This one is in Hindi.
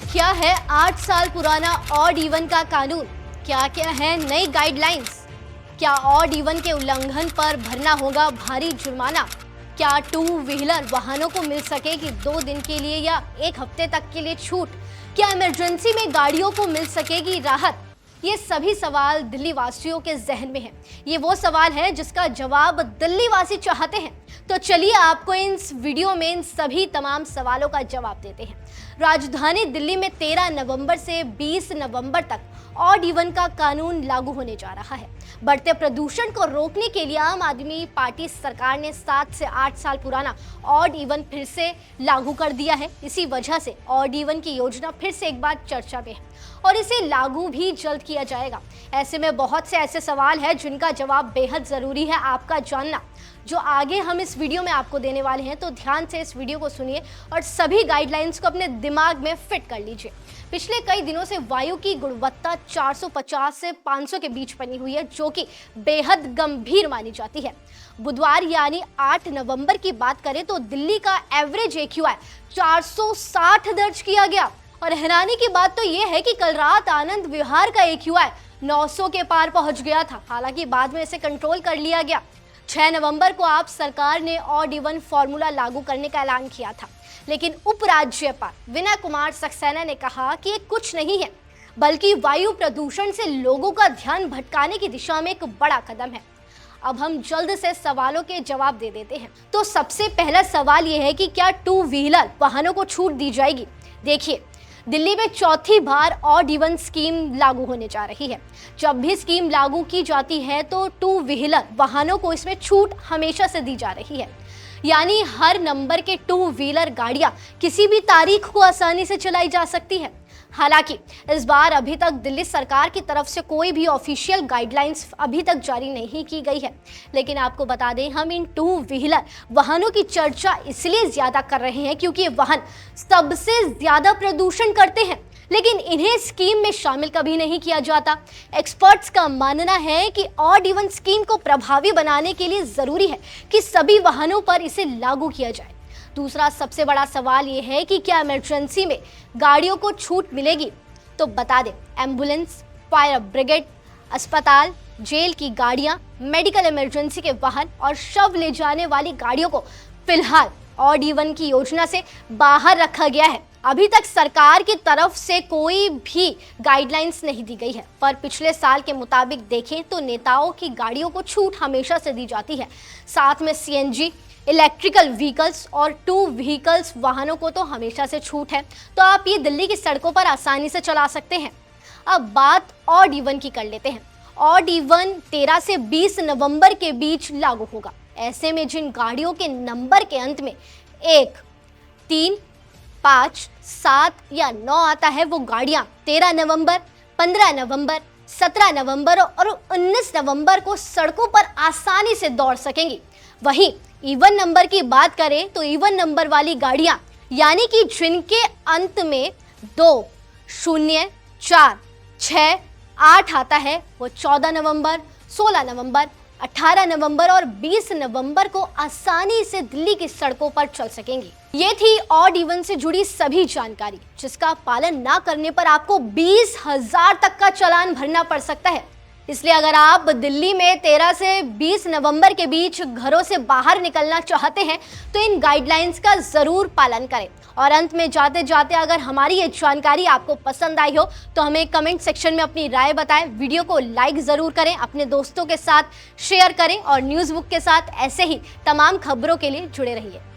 क्या है 8 साल पुराना ऑड इवन का कानून? क्या क्या है नई गाइडलाइंस? क्या ऑड इवन के उल्लंघन पर भरना होगा भारी जुर्माना? क्या टू व्हीलर वाहनों को मिल सकेगी 2 दिन के लिए या 1 हफ्ते तक के लिए छूट? क्या इमरजेंसी में गाड़ियों को मिल सकेगी राहत? ये सभी सवाल दिल्ली वासियों के जहन में हैं। ये वो सवाल है जिसका जवाब दिल्ली वासी चाहते हैं। तो चलिए आपको इस वीडियो में इन सभी तमाम सवालों का जवाब देते हैं। राजधानी दिल्ली में 13 नवंबर से 20 नवंबर तक ऑड इवन का कानून लागू होने जा रहा है। बढ़ते प्रदूषण को रोकने के लिए आम आदमी पार्टी सरकार ने 7 से 8 साल पुराना ऑड इवन फिर से लागू कर दिया है। इसी वजह से ऑड इवन की योजना फिर से एक बार चर्चा में है और इसे लागू भी जल्द किया जाएगा। ऐसे में बहुत से ऐसे सवाल हैं जिनका जवाब बेहद ज़रूरी है आपका जानना, जो आगे हम इस वीडियो में आपको देने वाले हैं। तो ध्यान से इस वीडियो को सुनिए और सभी गाइडलाइंस को अपने दिमाग में फिट कर लीजिए। पिछले कई दिनों से वायु की गुणवत्ता 450 से 500 के बीच बनी हुई है, जो कि बेहद गंभीर मानी जाती है। बुधवार यानी 8 नवंबर की बात करें तो दिल्ली का एवरेज AQI 460 दर्ज किया गया और हैरानी की बात तो यह है कि कल रात आनंद विहार का AQI 900 के पार पहुंच गया था। हालांकि बाद में इसे कंट्रोल कर लिया गया। 6 नवंबर को आप सरकार ने ऑड इवन फॉर्मूला लागू करने का ऐलान किया था, लेकिन उपराज्यपाल विनय कुमार सक्सेना ने कहा कि ये कुछ नहीं है, बल्कि वायु प्रदूषण से लोगों का ध्यान भटकाने की दिशा में एक बड़ा कदम है। अब हम जल्द से सवालों के जवाब दे देते हैं। तो सबसे पहला सवाल ये है कि क्या टू व्हीलर वाहनों को छूट दी जाएगी? देखिए, दिल्ली में चौथी बार ऑड इवन स्कीम लागू होने जा रही है। जब भी स्कीम लागू की जाती है तो टू व्हीलर वाहनों को इसमें छूट हमेशा से दी जा रही है, यानी हर नंबर के टू व्हीलर गाड़ियां किसी भी तारीख को आसानी से चलाई जा सकती है। हालांकि इस बार अभी तक दिल्ली सरकार की तरफ से कोई भी ऑफिशियल गाइडलाइंस अभी तक जारी नहीं की गई है, लेकिन आपको बता दें हम इन टू व्हीलर वाहनों की चर्चा इसलिए ज्यादा कर रहे हैं क्योंकि ये वाहन सबसे ज्यादा प्रदूषण करते हैं, लेकिन इन्हें स्कीम में शामिल कभी नहीं किया जाता। एक्सपर्ट्स का मानना है कि ऑड इवन स्कीम को प्रभावी बनाने के लिए जरूरी है कि सभी वाहनों पर इसे लागू किया जाए। दूसरा सबसे बड़ा सवाल ये है कि क्या इमरजेंसी में गाड़ियों को छूट मिलेगी? तो बता दें, एम्बुलेंस, फायर ब्रिगेड, अस्पताल, जेल की गाड़ियां, मेडिकल इमरजेंसी के वाहन और शव ले जाने वाली गाड़ियों को फिलहाल ऑड इवन की योजना से बाहर रखा गया है। अभी तक सरकार की तरफ से कोई भी गाइडलाइंस नहीं दी गई है, पर पिछले साल के मुताबिक देखें तो नेताओं की गाड़ियों को छूट हमेशा से दी जाती है। साथ में CNG, इलेक्ट्रिकल व्हीकल्स और टू व्हीकल्स वाहनों को तो हमेशा से छूट है, तो आप ये दिल्ली की सड़कों पर आसानी से चला सकते हैं। अब बात ऑड इवन की कर लेते हैं। ऑड इवन 13 से 20 नवंबर के बीच लागू होगा। ऐसे में जिन गाड़ियों के नंबर के अंत में 1, 3, 5, 7 या 9 आता है, वो गाड़ियां 13 नवंबर, 15 नवंबर, 17 नवंबर और 19 नवंबर को सड़कों पर आसानी से दौड़ सकेंगी। वहीं इवन नंबर की बात करें तो इवन नंबर वाली गाड़ियां, यानी कि जिनके अंत में 2, 0, 4, 6, 8 आता है, वो 14 नवंबर, 16 नवंबर, 18 नवंबर और 20 नवंबर को आसानी से दिल्ली की सड़कों पर चल सकेंगी। ये थी ऑड इवन से जुड़ी सभी जानकारी, जिसका पालन ना करने पर आपको 20,000 तक का चालान भरना पड़ सकता है। इसलिए अगर आप दिल्ली में 13 से 20 नवंबर के बीच घरों से बाहर निकलना चाहते हैं तो इन गाइडलाइंस का ज़रूर पालन करें। और अंत में जाते जाते अगर हमारी ये जानकारी आपको पसंद आई हो तो हमें कमेंट सेक्शन में अपनी राय बताएं। वीडियो को लाइक ज़रूर करें, अपने दोस्तों के साथ शेयर करें और न्यूज़ बुक के साथ ऐसे ही तमाम खबरों के लिए जुड़े रहिए।